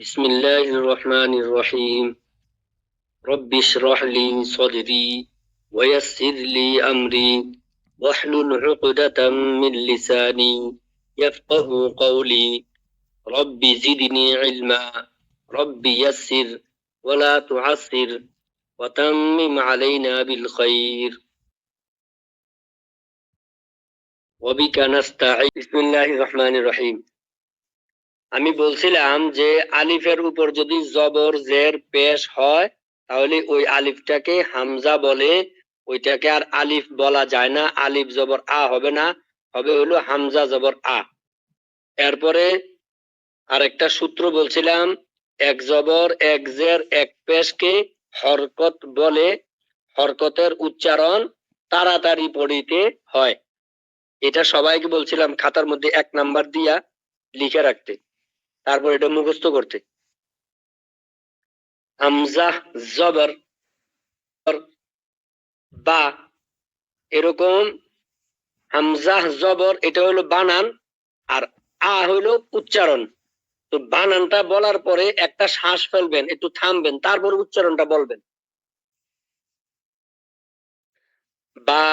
بسم الله الرحمن الرحيم رب اشرح لي صدري ويسر لي أمري واحلل عقدة من لساني يفقه قولي رب زدني علما رب يسر ولا تعسر وتمم علينا بالخير وبك نستعين بسم الله الرحمن الرحيم আমি বলছিলাম যে আলিফের উপর যদি জবর জের পেশ হয় তাহলে ওই আলিফটাকে হামজা বলে, ওইটাকে আর আলিফ বলা যায় না, আলিফ জবর আ হবে না, হবে হলো হামজা জবর আ। এরপরে আরেকটা সূত্র বলছিলাম, এক জবর এক জের এক পেশকে হরকত বলে, হরকতের উচ্চারণ তাড়াতাড়ি পড়িতে হয়। এটা সবাইকে বলছিলাম খাতার মধ্যে 1 নাম্বার দিয়া লিখে রাখতে, তারপর এটা মুখস্থ করতে। হামজা জবর বা, এরকম হামজা জবর এটা হলো বানান, আর আ হলো উচ্চারণ। তো বানানটা বলার পরে একটা শ্বাস ফেলবেন, একটু থামবেন, তারপর উচ্চারণটা বলবেন। বা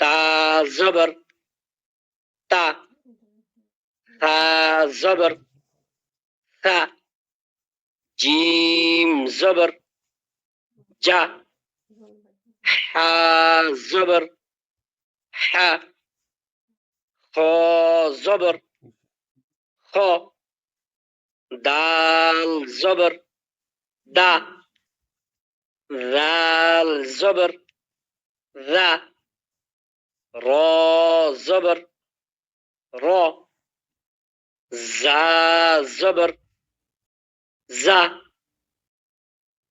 তা জবর তা, তা জবর তা, জিম জবর যা, হা জবর হা, খ জবর খ, দাল জবর দা, রাল জবর রা, র জবর র, জা জবর জা,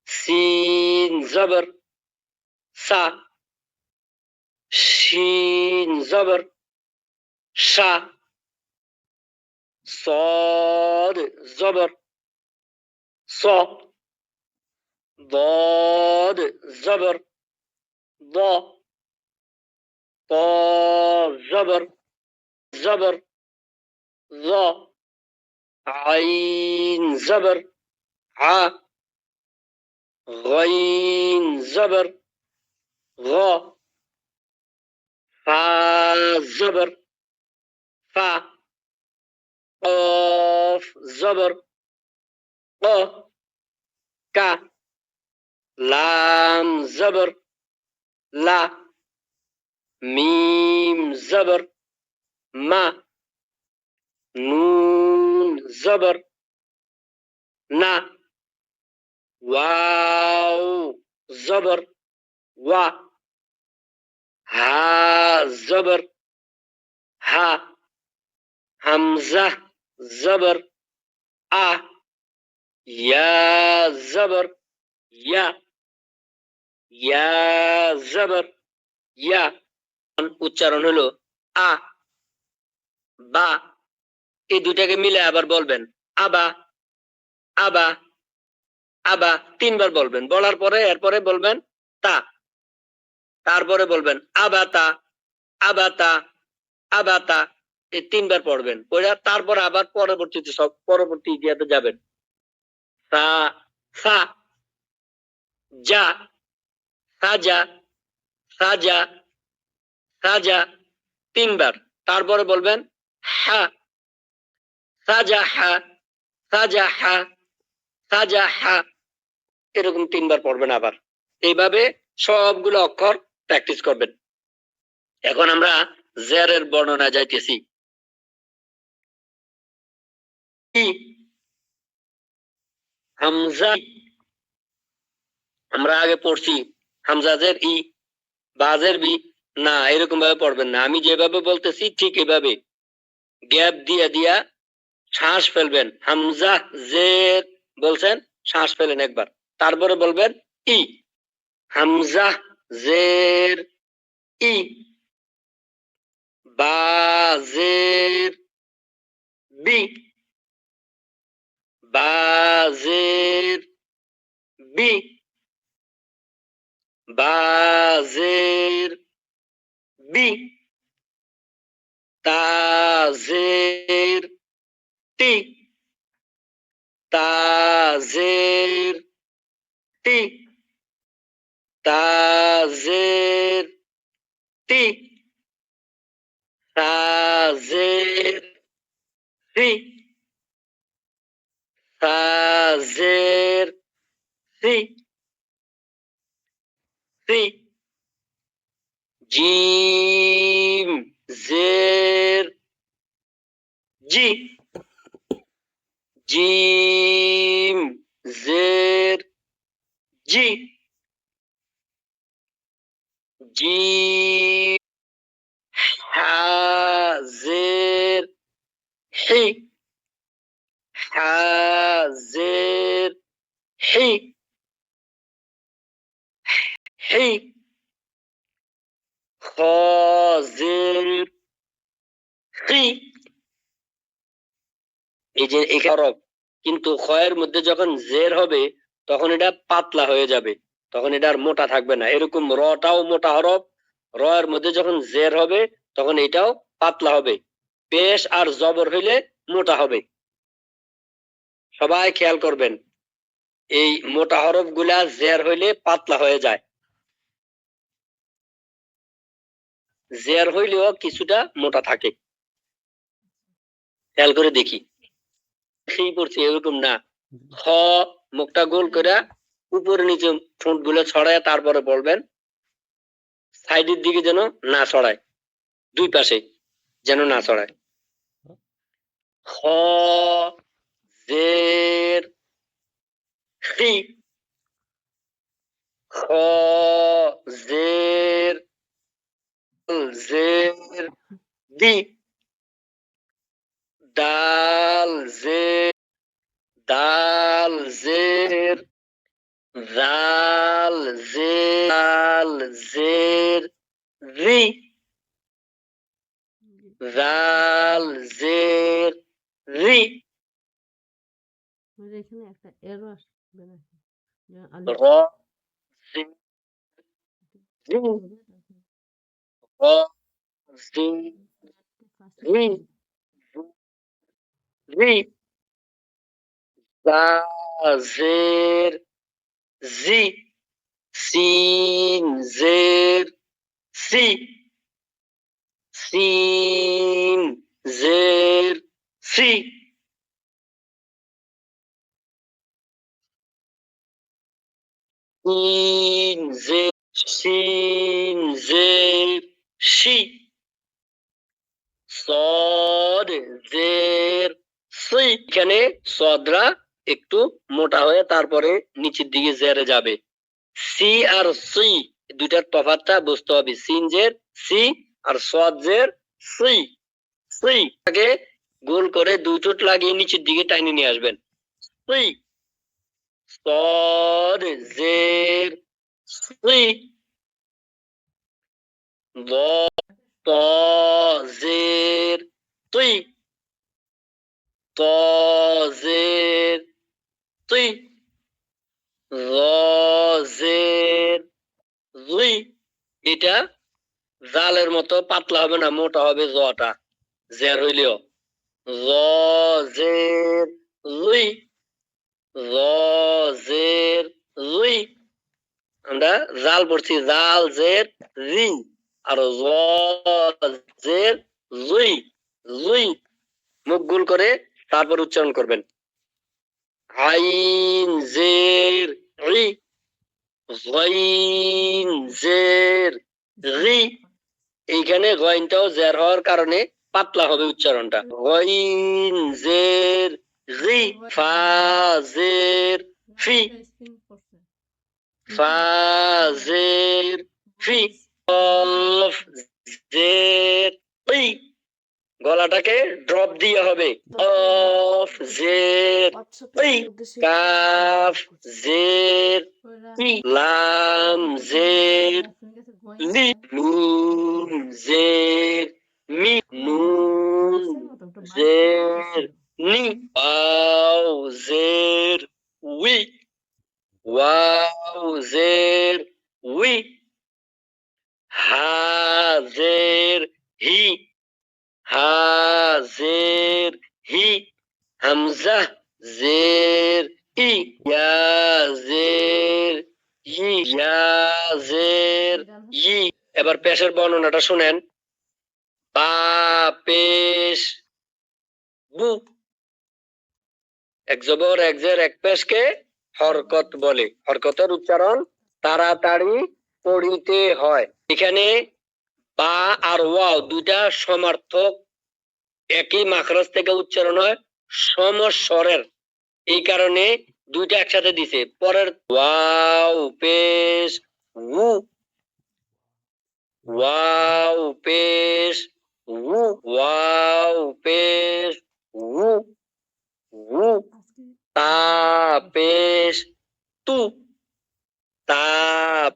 সিন জবর সা, শিন জবর শা, صاد জবর স, ضاد জবর ض, ط জবর জবর ظ, عين জবর ع, غين জবর غ, فا জবর فا، قاف জবর ق، কা, লাম জবর লা, মিম জবর মা, নুন জবর না, ওয়াও জবর ওয়া, হা জবর হা, হামজা জবর আ, ইয়া জবর ইয়া, ইয়া জবর ইয়া। উচ্চারণ হলো আ বা, এই দুটাকে মিলে আবার বলবেন আবা আবা আবা, 3বার বলবেন, বলার পরে এরপরে বলবেন তা, তারপরে বলবেন আবাতা আবাতা আবাতা, এই 3বার পড়বেন, পড়ে তারপর আবার পরবর্তীতে সব পরবর্তী ইতিহাসে যাবেন। সা সা, যা সাজা সাজা সাজা, 3বার, তারপরে বলবেন হা সাজা হা সাজা হা সাজা হা, এরকম 3বার পড়বেন আবার। এইভাবে সবগুলো অক্ষর প্র্যাকটিস করবেন। এখন আমরা জেরের বর্ণনা যাইতেছি। হামজা আমরা আগে পড়ছি হামজাজের ই, বাজের বি, না এরকম ভাবে পড়বেন না, আমি যেভাবে বলতেছি ঠিক এভাবে গ্যাপ দিয়া দিয়া শ্বাস ফেলবেন। হামজা জের বলছেন, শ্বাস ফেলেন একবার, তারপরে বলবেন ই, হামজা জের ই, বা জের বি, বা জের বি, বা জের বি, তা জের টি, তা জের তি, তা জের তি, তা জের তি, তা জের তি, তি, জিম জের জি, জিম জের জি, জি, হা জের হি, হা জের হি, হি, খ জের খি। এই যে এখানে কিন্তু খয়ের মধ্যে যখন জের হবে তখন এটা পাতলা হয়ে যাবে, তখন এটা আর মোটা থাকবে না। এরকম রটাও মোটা হরফ, র এর মধ্যে যখন জের হবে তখন এটাও পাতলা হবে। পেশ আর জবর হইলে মোটা হবে। সবাই খেয়াল করবেন, এই মোটা হরফ গুলা জের হইলে পাতলা হয়ে যায়, জের হইলেও কিছুটা মোটা থাকে। খেয়াল করে দেখি, সেই পড়ছি এরকম না। খ মুখটা গোল করে উপরে নিচে ঠোঁট গুলো ছড়ায় তারপরে বলবেন, সাইডের দিকে যেন না ছড়ায়, দুই পাশে যেন না ছড়ায়। খ জের খি, খ জের জের দি, দাল জের, দাল জের জাল জের, জের রি, জাল জের রি, এখানে একটা এরর আসবে নাকি? র জের রি, র জের রি, রি, জা জের জি, সিন জের সি, সিন জের সি, সিন জের, সিন জের শি, সদ জের সি। এখানে সদরা একটু মোটা হয়ে তারপরে নিচের দিকে জেরে যাবে। সি আর সি দুইটার তফাৎটা বুঝতে হবে। সিন জের সি আর সদ জের সি, সি টাকে গোল করে দুই ঠোঁট লাগিয়ে নিচের দিকে টাইনে নিয়ে আসবেন। সি, সদ জের সি, দ ত জের তুই, ত জের তুই, র জের জুই। এটা জালের মতো পাতলা হবে না, মোটা হবে জটা, জের হইলেও। র জের জুই, র জের জুই। আমরা জাল পড়ছি, জাল জের রি, আর জ জের জুই, জুই। মুখ গোল করে তারপর উচ্চারণ করবেন। আইন জের রি, গইন জের রি। এইখানে গইনটাও জের হওয়ার কারণে পাতলা হবে উচ্চারণটা। গইন জের রি, ফা জের ফি, ফা জের ফি, কফ জের ই। গলাটাকে ড্রপ দিয়ে হবে। অফ জের ই, কাফ জের ই, লাম জের লি, নুন জের মি, নুন জের নি, ওয়াও জের উই, ওয়াও জের উই, হা জের হি, হা জের হি, হামজা জের ই, ইয়া জের ই, ইয়া জের ই। এবার পেশের বর্ণনাটা শুনেন। বা পেশ বু, এক জবর এক জের এক পেশকে হরকত বলে। হরকতের উচ্চারণ তাড়াতাড়ি পড়িতে হয়। এখানে বা আর ওয়াও দুইটা সমার্থক, একই মাখরাজ থেকে উচ্চারণ হয়, সমস্বরের। এই কারণে দুইটা একসাথে দিছে। পরের ওয়াও পেশ উ, ওয়াও পেশ উ, ওয়াও পেশ উ, উ, তা পেশ তু, তা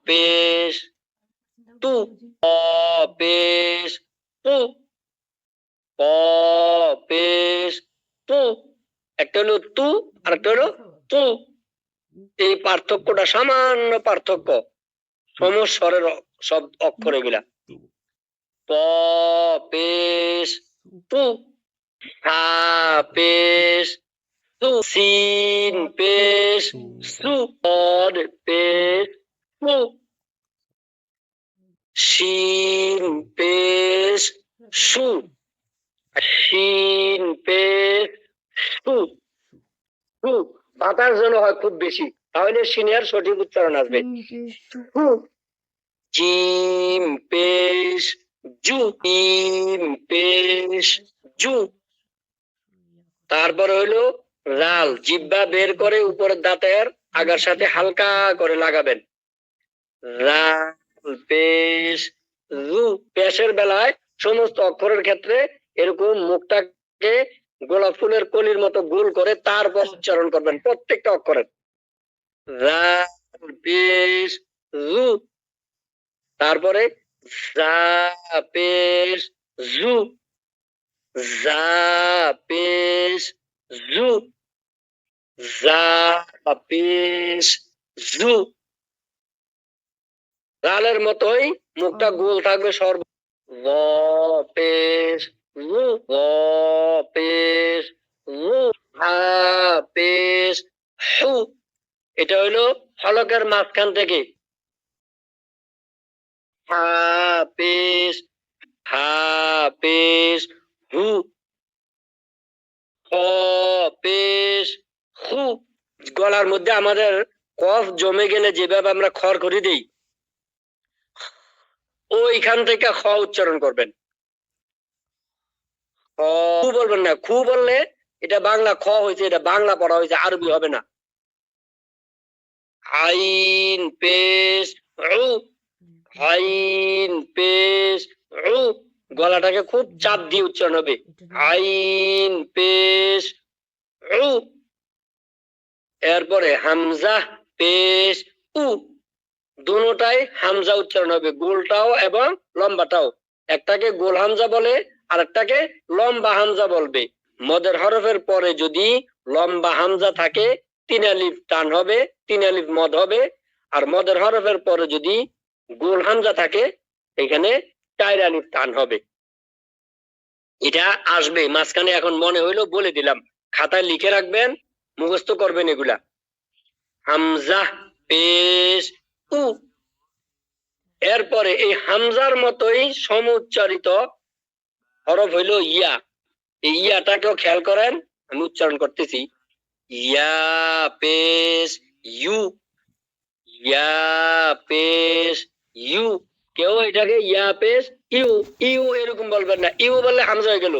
পেশ তু, অ পেশ তু, প পেশ তু। একটা হলো তু আর একটা হলো তু। এই পার্থক্যটা সামান্য পার্থক্য, সমস্বরের সব অক্ষর এগুলা। প পেশ তু, হা পেশ তু, সিন পেশ সু, পদ পেশ সু, শিন পেশ সু, শিন পেশ সু, সু। বাতাস যেন হয় খুব বেশি, তাহলে সিনের সঠিক উচ্চারণ আসবে। সু। জিম পেশ জু, ইম পেশ জু। তারপর হইলো রাল, জিহ্বা বের করে উপরের দাঁতের আগার সাথে হালকা করে লাগাবেন। রাল পেশ রু। পেশের বেলায় সমস্ত অক্ষরের ক্ষেত্রে এরকম মুখটাকে গোলাপ ফুলের কলির মতো গোল করে তারপর উচ্চারণ করবেন প্রত্যেকটা অক্ষরের। রাল পেশ রু। তারপরে জা পেশ জু, জা পেশ জু, জা পেশ জু। রালের মতোই মুখটা গোল থাকবে সর্ব। র পেশ রু, র পেশ রু, হা পেশ হু। এটা হইলো ফলকের মাঝখান থেকে। হা পেশ, হা পেশ হু, খ পেশ হু। গলার মধ্যে আমাদের কফ জমে গেলে যেভাবে আমরা খড়খড়ি দেই, ওইখান থেকে খ উচ্চারণ করবেন। খু বলবেন না, খু বললে এটা বাংলা খ হয়েছে, এটা বাংলা পড়া হয়েছে, আরবি হবে না। আইন পেশ উ, আইন পেশ উ। গলাটাকে খুব চাপ দিয়ে উচ্চারণ হবে। আইন পেশ উ। এরপরে হামজা পেশ উ। দুটোটাই হামজা উচ্চারণ হবে, গোলটাও এবং লম্বাটাও। একটাকে গোল হামজা বলে, আর একটাকে লম্বা হামজা বলবে। মদের হরফের পরে যদি লম্বা হামজা থাকে, 3 আলিফ টান হবে, 3 আলিফ মদ হবে। আর মদের হরফের পরে যদি গোল হামজা থাকে, এখানে 4 আলিফ টান হবে। এটা আসবে মাঝখানে, এখন মনে হইলো বলে দিলাম, খাতায় লিখে রাখবেন, মুখস্থ করবেন এগুলা। হামজা পেশ উ। এরপরে এই হামজার মতোই সমুচ্চারিত হরফ হইল ইয়া। এই ইয়াটাকেও খেয়াল করেন, আমি উচ্চারণ করতেছি। ইয়া পেশ ইউ, ইয়া পেশ ইউ। কেউ এটাকে ইয়া পেশ ইউ, ইউ এরকম বলবেন না। ইউ বললে হামজা হয়ে গেল।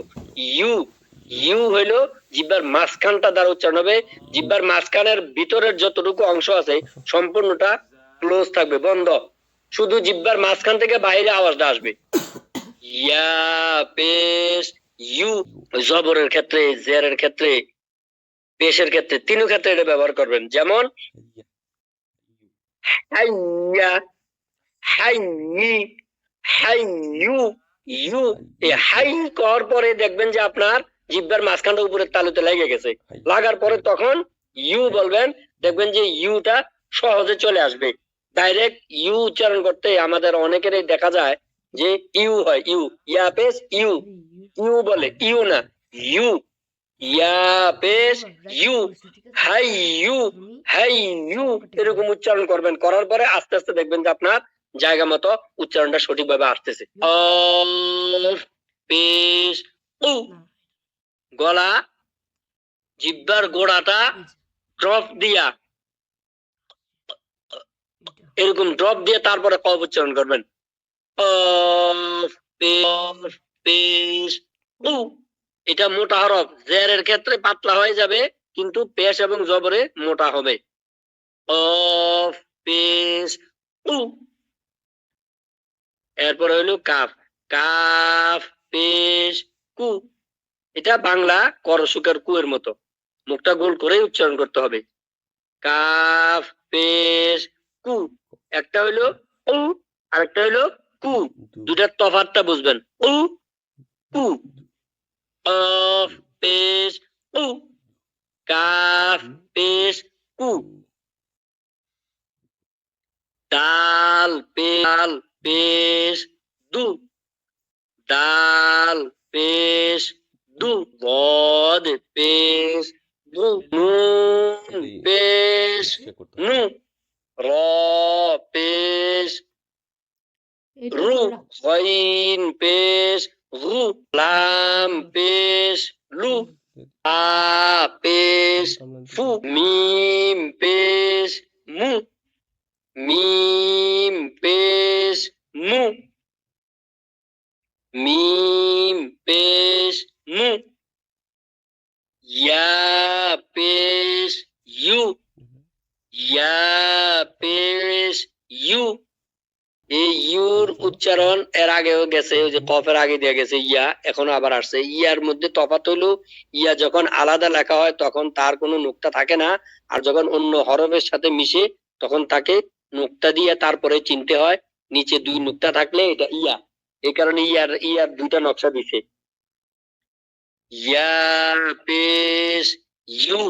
ইউ, ইউ হইলো জিহ্বার মাঝখানটা দ্বারা উচ্চারণ হবে। জিহ্বার মাঝখানের ভিতরের যতটুকু অংশ আছে সম্পূর্ণটা ক্লোজ থাকবে, বন্ধ। শুধু জিহ্বার মাঝখান থেকে বাইরে আওয়াজটা আসবে। ইয়া পেশ ইউ। জবরের ক্ষেত্রে, জেরের ক্ষেত্রে, পেশের ক্ষেত্রে, তিন ক্ষেত্রে এটা ব্যবহার করবেন। যেমন হাইয়া, হাইয়ি, হাইয়ু, ইউ। এই হাই করার পরে দেখবেন যে আপনার জিহ্বার মাঝখানটা উপরে তালুতে লেগে গেছে। লাগার পরে তখন ইউ বলবেন, দেখবেন যে ইউটা সহজে চলে আসবে। ডাইরেক্ট ইউ উচ্চারণ করতে আমাদের অনেকেরই দেখা যায় যে ইউ হয়, ইউ, ইয়া পেশ ইউ, ইউ বলে, ইউ না, ইউ। ইয়া পেশ ইউ, হাই ইউ, হাই ইউ, এরকম উচ্চারণ করবেন। করার পরে আস্তে আস্তে দেখবেন যে আপনার জায়গা মতো উচ্চারণটা সঠিকভাবে আসতেছে। অফ পেশ উ, গলা জিহ্বার গোড়াটা ড্রপ দিয়া, এরকম ড্রপ দিয়ে তারপরে কফ উচ্চারণ করবেন। অফ পেশ উ, এটা মোটা হরফ। জেরের ক্ষেত্রে পাতলা হয়ে যাবে, কিন্তু পেশ এবং জবরে মোটা হবে। অফ পেশ উ। এরপরে হইলো কাফ, কাফ পেশ কু, এটা বাংলা করসুকের কুয়ের মতো, মুখটা গোল করে উচ্চারণ করতে হবে। কাফ পেশ কু, একটা হইলো উ, আরেকটা হইলো কু, দুটার তফাৎটা বুঝবেন। উ কু, অফ পেশ উ, কাফ পেশ কু, দাল পেশ দু, দাল পেশ দু, বদ পেশ দু, নুন পেশ নু, র পেশ রু, গইন পেশ রু, লাম পেশ লু, আ পেশ ফু, মিম পেশ মু, মিম পেশ মু, মিম পেশ মু, ইয়া পেশ ইউ, ইয়া পেশ ইউ। এই ইউর উচ্চারণ এর আগেও গেছে, ওই যে কফের আগে দিয়ে গেছে ইয়া, এখনো আবার আসছে। ইয়ার মধ্যে তফাৎ হলো, ইয়া যখন আলাদা লেখা হয় তখন তার কোনো নুক্তা থাকে না, আর যখন অন্য হরফের সাথে মিশে তখন তাকে নুক্তা দিয়ে তারপরে চিনতে হয়। নিচে দুই নুক্তা থাকলে এটা ইয়া, এই কারণে ইয়ার দুইটা নকশা দিছে। ইয়া পেশ ইউ,